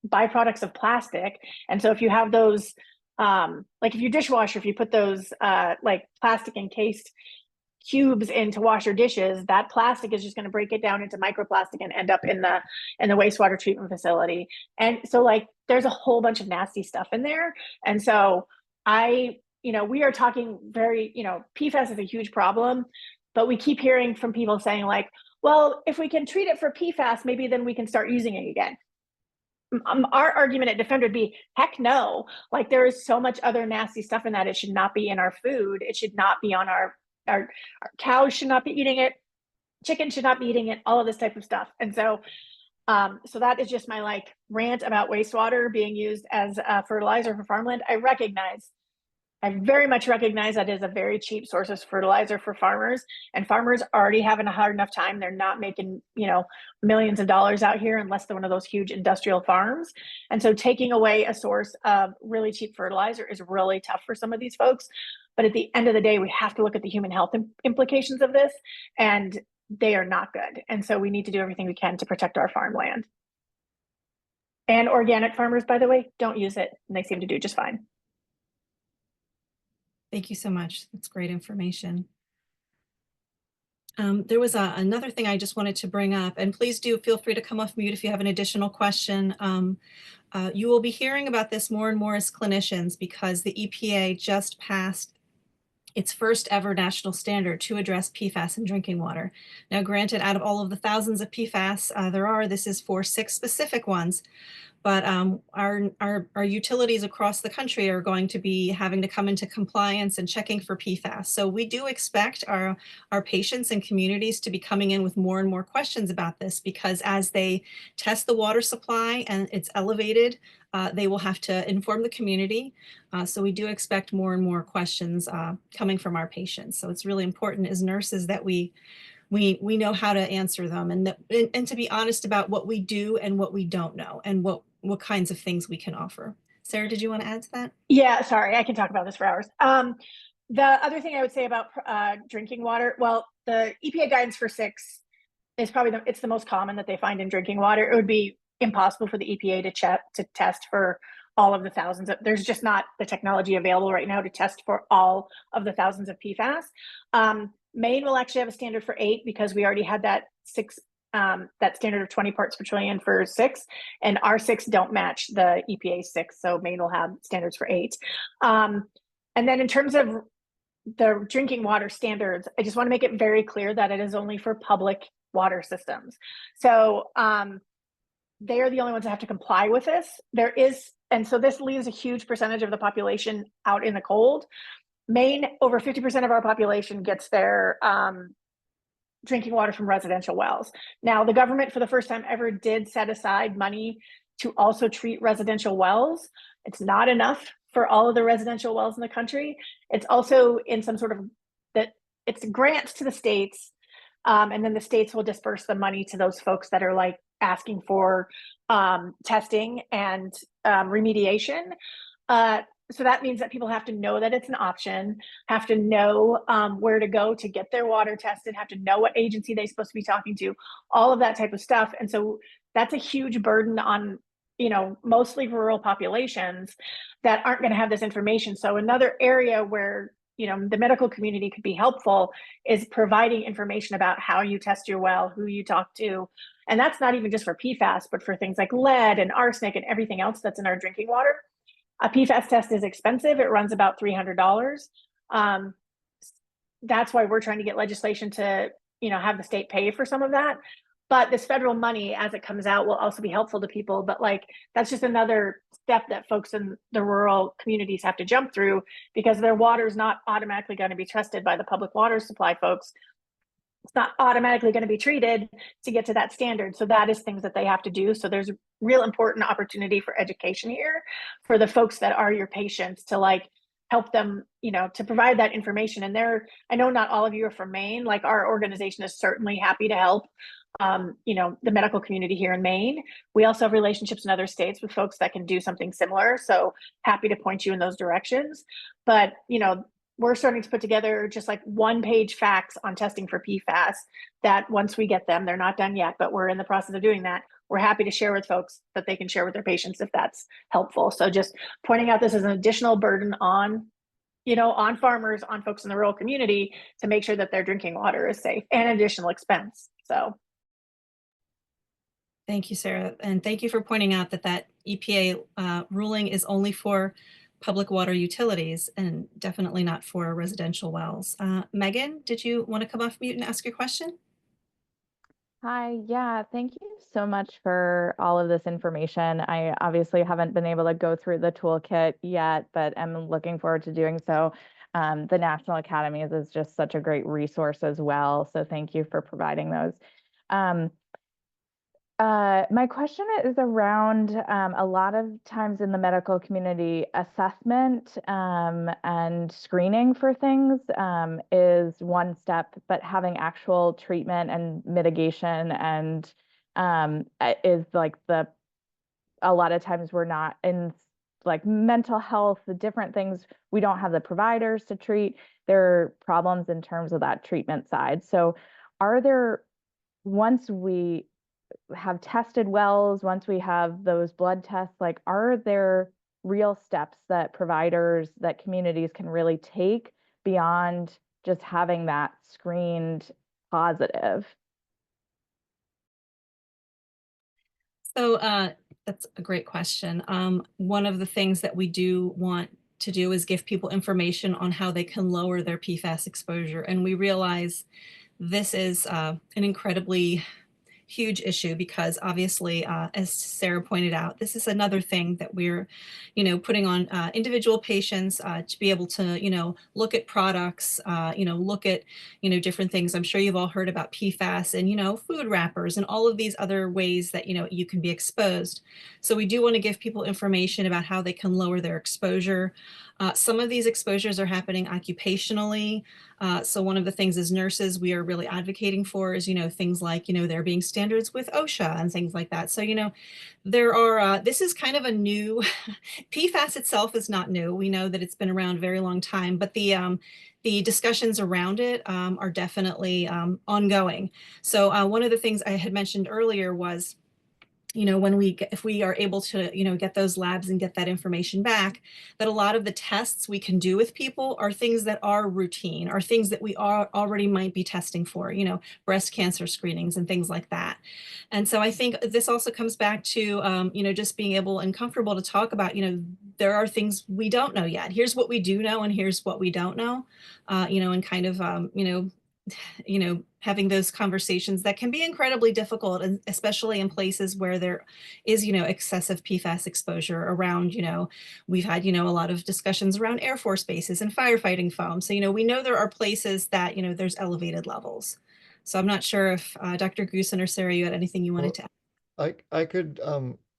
byproducts of plastic. And so if you have those, like if your dishwasher, if you put those like plastic encased cubes in to wash your dishes, that plastic is just going to break it down into microplastic and end up in the wastewater treatment facility. And so like there's a whole bunch of nasty stuff in there. And so we are talking PFAS is a huge problem, but we keep hearing from people saying like, well, if we can treat it for PFAS, maybe then we can start using it again. Our argument at Defend would be, heck no. Like there is so much other nasty stuff in that. It should not be in our food. It should not be on our cows should not be eating it. Chicken should not be eating it, all of this type of stuff. And so, so that is just my like rant about wastewater being used as fertilizer for farmland. I very much recognize that is a very cheap source of fertilizer for farmers, and farmers already having a hard enough time. They're not making, millions of dollars out here unless they're one of those huge industrial farms. And so taking away a source of really cheap fertilizer is really tough for some of these folks. But at the end of the day, we have to look at the human health implications of this, and they are not good. And so we need to do everything we can to protect our farmland. And organic farmers, by the way, don't use it, and they seem to do just fine. Thank you so much. That's great information. There was another thing I just wanted to bring up, and please do feel free to come off mute if you have an additional question. You will be hearing about this more and more as clinicians because the EPA just passed its first ever national standard to address PFAS in drinking water. Now, granted, out of all of the thousands of PFAS this is for 6 specific ones. But our utilities across the country are going to be having to come into compliance and checking for PFAS. So we do expect our patients and communities to be coming in with more and more questions about this because as they test the water supply and it's elevated, they will have to inform the community. So we do expect more and more questions coming from our patients. So it's really important as nurses that we we know how to answer them, and to be honest about what we do and what we don't know, and what kinds of things we can offer. Sarah, did you want to add to that? Yeah, sorry, I can talk about this for hours. The other thing I would say about drinking water, well, the EPA guidance for 6 is probably it's the most common that they find in drinking water. It would be impossible for the EPA to test for all of the thousands. There's just not the technology available right now to test for all of the thousands of PFAS. Maine will actually have a standard for 8 because we already had that that standard of 20 parts per trillion for 6, and our 6 don't match the EPA 6, so Maine will have standards for 8. And then in terms of the drinking water standards, I just want to make it very clear that it is only for public water systems. So they are the only ones that have to comply with this. And so this leaves a huge percentage of the population out in the cold. Maine, over 50% of our population gets their drinking water from residential wells. Now, the government, for the first time ever, did set aside money to also treat residential wells. It's not enough for all of the residential wells in the country. It's also in some sort of it's grants to the states, and then the states will disperse the money to those folks that are like asking for testing and remediation. So that means that people have to know that it's an option, have to know where to go to get their water tested, have to know what agency they're supposed to be talking to, all of that type of stuff. And so that's a huge burden on, mostly rural populations that aren't going to have this information. So another area where, the medical community could be helpful is providing information about how you test your well, who you talk to. And that's not even just for PFAS, but for things like lead and arsenic and everything else that's in our drinking water. A PFAS test is expensive. It runs about $300. That's why we're trying to get legislation to, have the state pay for some of that. But this federal money, as it comes out, will also be helpful to people. But that's just another step that folks in the rural communities have to jump through, because their water is not automatically going to be tested by the public water supply folks. It's not automatically going to be treated to get to that standard. So that is things that they have to do. So there's a real important opportunity for education here for the folks that are your patients to help them, to provide that information. And I know not all of you are from Maine. Our organization is certainly happy to help, the medical community here in Maine. We also have relationships in other states with folks that can do something similar. So happy to point you in those directions. But, we're starting to put together just 1-page facts on testing for PFAS that once we get them, they're not done yet, but we're in the process of doing that. We're happy to share with folks that they can share with their patients if that's helpful. So just pointing out this is an additional burden on, on farmers, on folks in the rural community to make sure that their drinking water is safe, and additional expense. So. Thank you, Sarah. And thank you for pointing out that EPA ruling is only for public water utilities and definitely not for residential wells. Megan, did you want to come off mute and ask your question? Hi, yeah, thank you so much for all of this information. I obviously haven't been able to go through the toolkit yet, but I'm looking forward to doing so. The National Academies is just such a great resource as well, so thank you for providing those. My question is around a lot of times in the medical community, assessment and screening for things is one step, but having actual treatment and mitigation and is a lot of times we're not in mental health, the different things, we don't have the providers to treat. There are problems in terms of that treatment side. So once we have tested wells, once we have those blood tests, are there real steps that providers, that communities can really take beyond just having that screened positive? So that's a great question. One of the things that we do want to do is give people information on how they can lower their PFAS exposure. And we realize this is an incredibly huge issue because obviously, as Sarah pointed out, this is another thing that we're, putting on individual patients to be able to, look at products, look at, different things. I'm sure you've all heard about PFAS and, food wrappers and all of these other ways that, you can be exposed. So we do want to give people information about how they can lower their exposure. Some of these exposures are happening occupationally. So one of the things as nurses we are really advocating for is, things like, there being standards with OSHA and things like that. So, there are, this is kind of a new, PFAS itself is not new. We know that it's been around a very long time, but the discussions around it are definitely ongoing. So one of the things I had mentioned earlier was, if we are able to, get those labs and get that information back, that a lot of the tests we can do with people are things that are routine, are things that we already might be testing for, breast cancer screenings and things like that. And so I think this also comes back to, just being able and comfortable to talk about, there are things we don't know yet. Here's what we do know and here's what we don't know, and kind of, having those conversations that can be incredibly difficult, and especially in places where there is, excessive PFAS exposure around, we've had, a lot of discussions around Air Force bases and firefighting foam. So, we know there are places that, there's elevated levels. So I'm not sure if Dr. Goosen or Sarah, you had anything you wanted to add. I could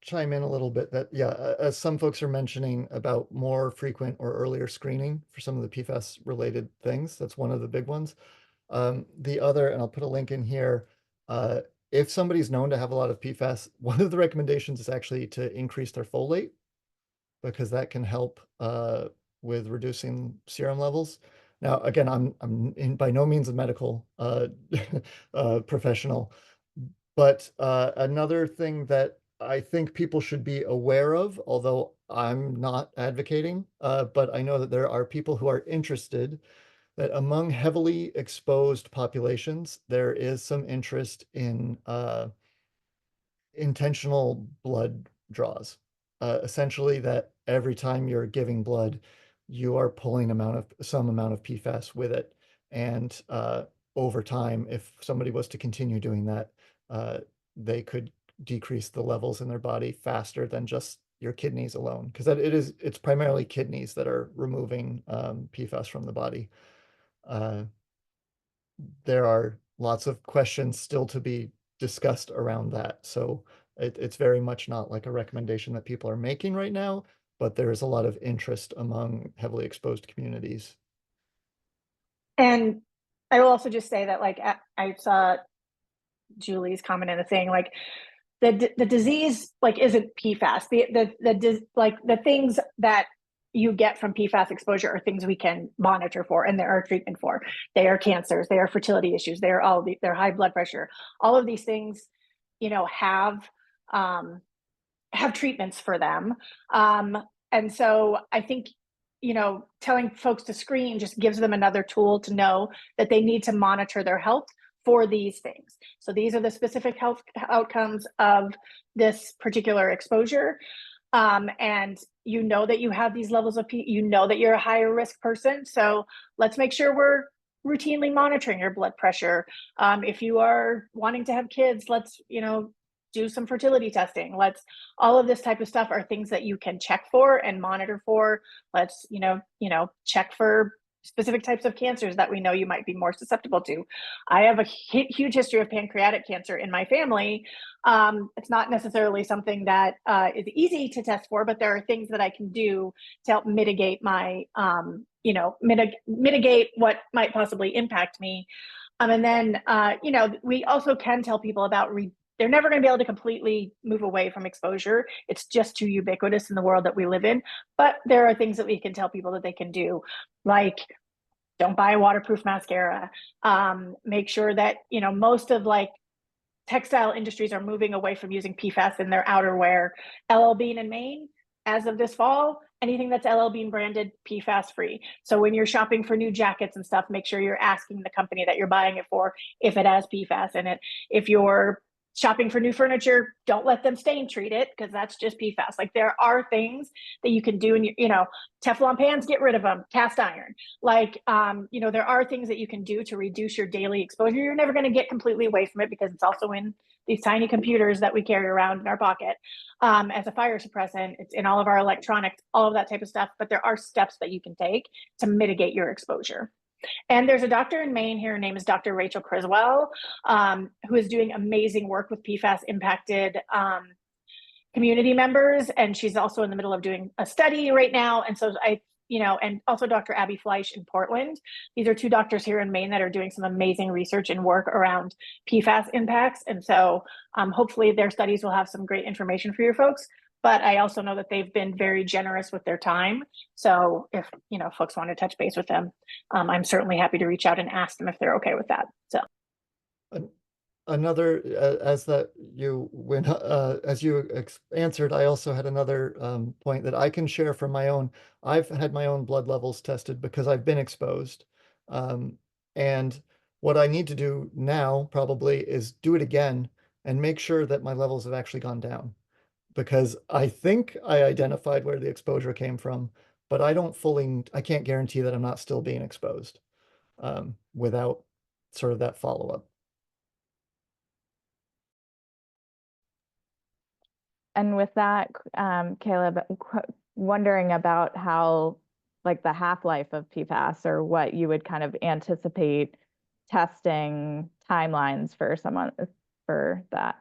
chime in a little bit that, yeah, as some folks are mentioning about more frequent or earlier screening for some of the PFAS related things, that's one of the big ones. The other, and I'll put a link in here, if somebody's known to have a lot of PFAS, one of the recommendations is actually to increase their folate, because that can help with reducing serum levels. Now, again, I'm by no means a medical professional, but another thing that I think people should be aware of, although I'm not advocating, but I know that there are people who are interested, that among heavily exposed populations, there is some interest in intentional blood draws. Essentially, that every time you're giving blood, you are pulling some amount of PFAS with it. And over time, if somebody was to continue doing that, they could decrease the levels in their body faster than just your kidneys alone, because it's primarily kidneys that are removing PFAS from the body. There are lots of questions still to be discussed around that. So it's very much not like a recommendation that people are making right now, but there is a lot of interest among heavily exposed communities. And I will also just say that, like, I saw Julie's comment in the thing, like, the disease, like, isn't PFAS. The things that you get from PFAS exposure are things we can monitor for, and there are treatment for. They are cancers, they are fertility issues, they're high blood pressure. All of these things, have treatments for them. And so I think, telling folks to screen just gives them another tool to know that they need to monitor their health for these things. So these are the specific health outcomes of this particular exposure. And that you have these levels of that you're a higher risk person. So let's make sure we're routinely monitoring your blood pressure. If you are wanting to have kids, let's, do some fertility testing. All of this type of stuff are things that you can check for and monitor for. Let's, check for specific types of cancers that we know you might be more susceptible to. I have a huge history of pancreatic cancer in my family. It's not necessarily something that is easy to test for, but there are things that I can do to help mitigate my, mitigate what might possibly impact me. And then, we also can tell people about they're never going to be able to completely move away from exposure. It's just too ubiquitous in the world that we live in. But there are things that we can tell people that they can do, like, don't buy a waterproof mascara. Make sure that, most of, like, textile industries are moving away from using PFAS in their outerwear. LL Bean in Maine, as of this fall, anything that's LL Bean branded, PFAS free. So when you're shopping for new jackets and stuff, make sure you're asking the company that you're buying it for if it has PFAS in it. If you're shopping for new furniture, don't let them stain treat it, because that's just PFAS. Like, there are things that you can do, and Teflon pans, get rid of them. Cast iron, like, there are things that you can do to reduce your daily exposure. You're never going to get completely away from it, because it's also in these tiny computers that we carry around in our pocket as a fire suppressant. It's in all of our electronics, all of that type of stuff. But there are steps that you can take to mitigate your exposure. And there's a doctor in Maine here. Her name is Dr. Rachel Criswell, who is doing amazing work with PFAS impacted community members. And she's also in the middle of doing a study right now. And so and also Dr. Abby Fleisch in Portland. These are two doctors here in Maine that are doing some amazing research and work around PFAS impacts. And so hopefully their studies will have some great information for your folks. But I also know that they've been very generous with their time. So if folks want to touch base with them, I'm certainly happy to reach out and ask them if they're okay with that. So another, as you answered, I also had another point that I can share from my own. I've had my own blood levels tested because I've been exposed. And what I need to do now probably is do it again and make sure that my levels have actually gone down. Because I think I identified where the exposure came from, but I can't guarantee that I'm not still being exposed without sort of that follow-up. And with that, Caleb, wondering about how, like, the half-life of PFAS, or what you would kind of anticipate testing timelines for someone for that.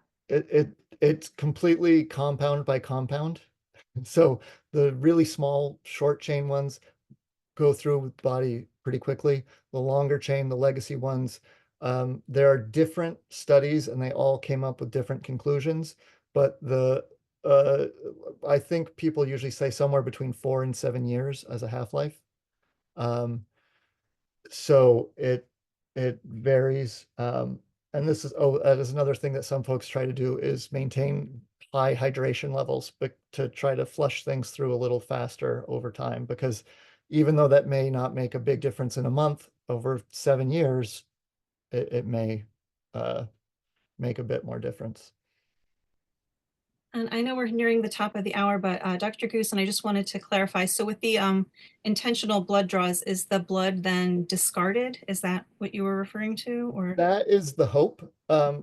It's completely compound by compound. So the really small short chain ones go through the body pretty quickly. The longer chain, the legacy ones, there are different studies and they all came up with different conclusions. But I think people usually say somewhere between 4 and 7 years as a half-life. So it varies. And that is another thing that some folks try to do, is maintain high hydration levels, but to try to flush things through a little faster over time, because even though that may not make a big difference in a month, over 7 years, it may make a bit more difference. And I know we're nearing the top of the hour, but Dr. Goosen, I just wanted to clarify. So with the intentional blood draws, is the blood then discarded? Is that what you were referring to? Or that is the hope.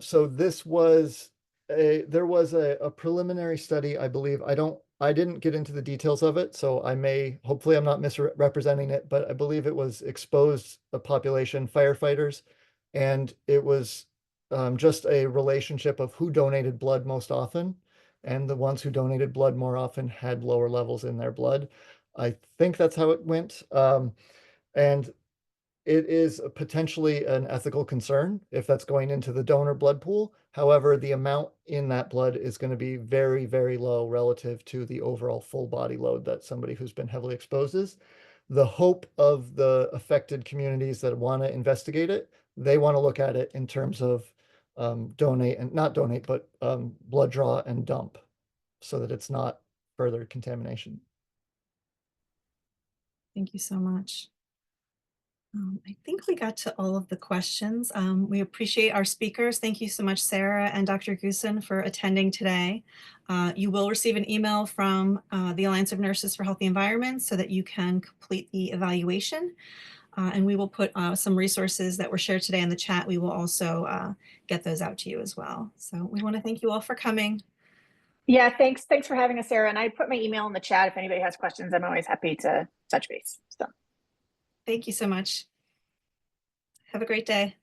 So there was a preliminary study, I believe. I didn't get into the details of it, so hopefully I'm not misrepresenting it, but I believe it was exposed population firefighters, and it was just a relationship of who donated blood most often. And the ones who donated blood more often had lower levels in their blood. I think that's how it went. And it is potentially an ethical concern if that's going into the donor blood pool. However, the amount in that blood is going to be very, very low relative to the overall full body load that somebody who's been heavily exposed is. The hope of the affected communities that want to investigate it, they want to look at it in terms of blood draw and dump, so that it's not further contamination. thank you so much. I think we got to all of the questions. We appreciate our speakers. Thank you so much, Sarah and Dr. Goosen, for attending today. You will receive an email from the Alliance of Nurses for Healthy Environments so that you can complete the evaluation. And we will put some resources that were shared today in the chat. We will also get those out to you as well. So we want to thank you all for coming. Yeah, thanks for having us, Sarah. And I put my email in the chat. If anybody has questions, I'm always happy to touch base. So Thank you so much. Have a great day.